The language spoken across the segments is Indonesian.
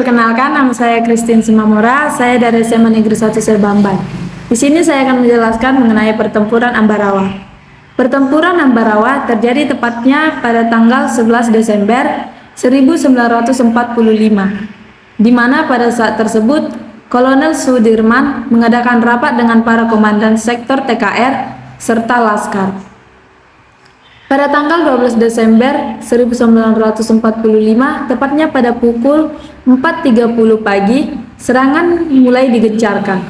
perkenalkan, nama saya Christine Simamora. Saya dari SMA Negeri 1 Serbamban. Di sini saya akan menjelaskan mengenai pertempuran Ambarawa. Pertempuran Ambarawa terjadi tepatnya pada tanggal 11 Desember 1945, di mana pada saat tersebut Kolonel Sudirman mengadakan rapat dengan para komandan sektor TKR serta Laskar. Pada tanggal 12 Desember 1945, tepatnya pada pukul 4.30 pagi, serangan mulai digencarkan.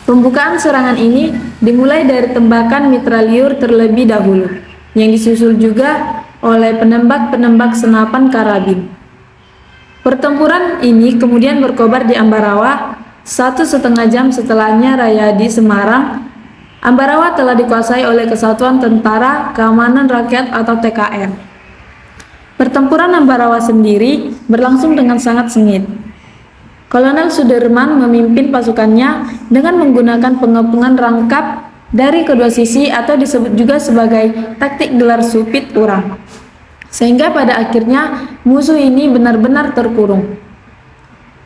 Pembukaan serangan ini dimulai dari tembakan mitraliur terlebih dahulu, yang disusul juga oleh penembak-penembak senapan karabin. Pertempuran ini kemudian berkobar di Ambarawa. 1,5 jam setelahnya raya di Semarang, Ambarawa telah dikuasai oleh Kesatuan Tentara Keamanan Rakyat atau TKR. Pertempuran Ambarawa sendiri berlangsung dengan sangat sengit. Kolonel Sudirman memimpin pasukannya dengan menggunakan pengepungan rangkap dari kedua sisi atau disebut juga sebagai taktik gelar supit urang. Sehingga pada akhirnya musuh ini benar-benar terkurung.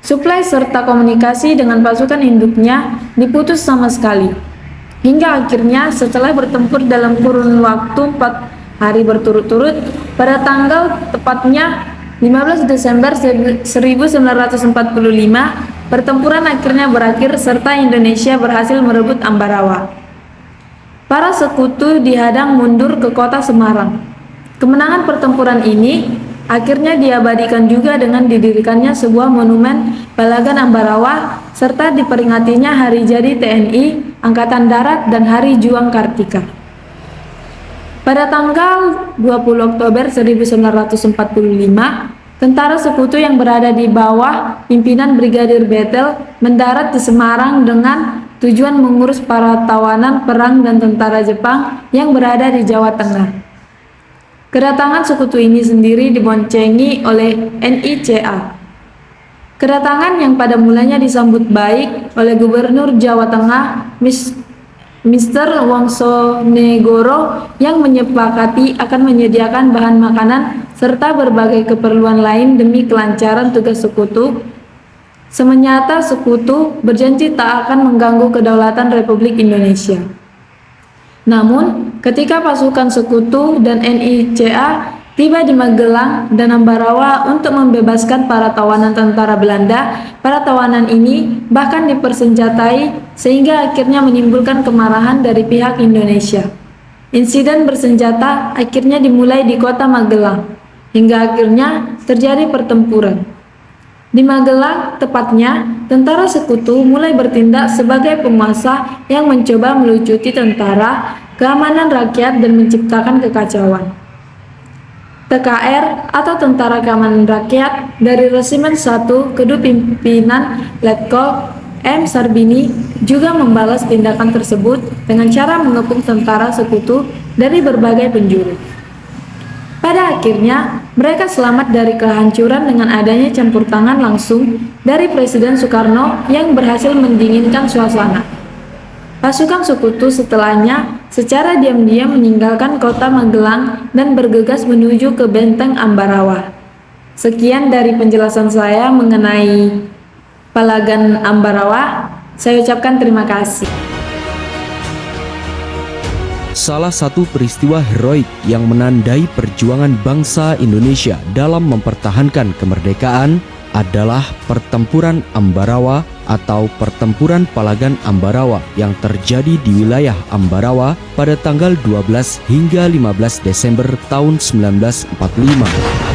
Suplai serta komunikasi dengan pasukan induknya diputus sama sekali. Hingga akhirnya setelah bertempur dalam kurun waktu 4 hari berturut-turut, pada tanggal tepatnya 15 Desember 1945, pertempuran akhirnya berakhir serta Indonesia berhasil merebut Ambarawa. Para sekutu dihadang mundur ke kota Semarang. Kemenangan pertempuran ini akhirnya diabadikan juga dengan didirikannya sebuah monumen Palagan Ambarawa serta diperingatinya Hari Jadi TNI Angkatan Darat dan Hari Juang Kartika. Pada tanggal 20 Oktober 1945, tentara sekutu yang berada di bawah pimpinan Brigadir Betel mendarat di Semarang dengan tujuan mengurus para tawanan perang dan tentara Jepang yang berada di Jawa Tengah. Kedatangan sekutu ini sendiri diboncengi oleh NICA. Kedatangan yang pada mulanya disambut baik oleh Gubernur Jawa Tengah, Mr. Wongsonegoro, yang menyepakati akan menyediakan bahan makanan serta berbagai keperluan lain demi kelancaran tugas sekutu. Semenyata sekutu berjanji tak akan mengganggu kedaulatan Republik Indonesia. Namun, ketika pasukan sekutu dan NICA tiba di Magelang dan Ambarawa untuk membebaskan para tawanan tentara Belanda, para tawanan ini bahkan dipersenjatai sehingga akhirnya menimbulkan kemarahan dari pihak Indonesia. Insiden bersenjata akhirnya dimulai di kota Magelang, hingga akhirnya terjadi pertempuran. Di Magelang, tepatnya, tentara sekutu mulai bertindak sebagai penguasa yang mencoba melucuti tentara keamanan rakyat dan menciptakan kekacauan. TKR atau Tentara Keamanan Rakyat dari Resimen 1 kedua pimpinan Letkol M. Sarbini juga membalas tindakan tersebut dengan cara mengepung tentara sekutu dari berbagai penjuru. Pada akhirnya, mereka selamat dari kehancuran dengan adanya campur tangan langsung dari Presiden Soekarno yang berhasil mendinginkan suasana. Pasukan sekutu setelahnya secara diam-diam meninggalkan kota Magelang dan bergegas menuju ke benteng Ambarawa. Sekian dari penjelasan saya mengenai Palagan Ambarawa. Saya ucapkan terima kasih. Salah satu peristiwa heroik yang menandai perjuangan bangsa Indonesia dalam mempertahankan kemerdekaan adalah Pertempuran Ambarawa atau Pertempuran Palagan Ambarawa yang terjadi di wilayah Ambarawa pada tanggal 12 hingga 15 Desember tahun 1945.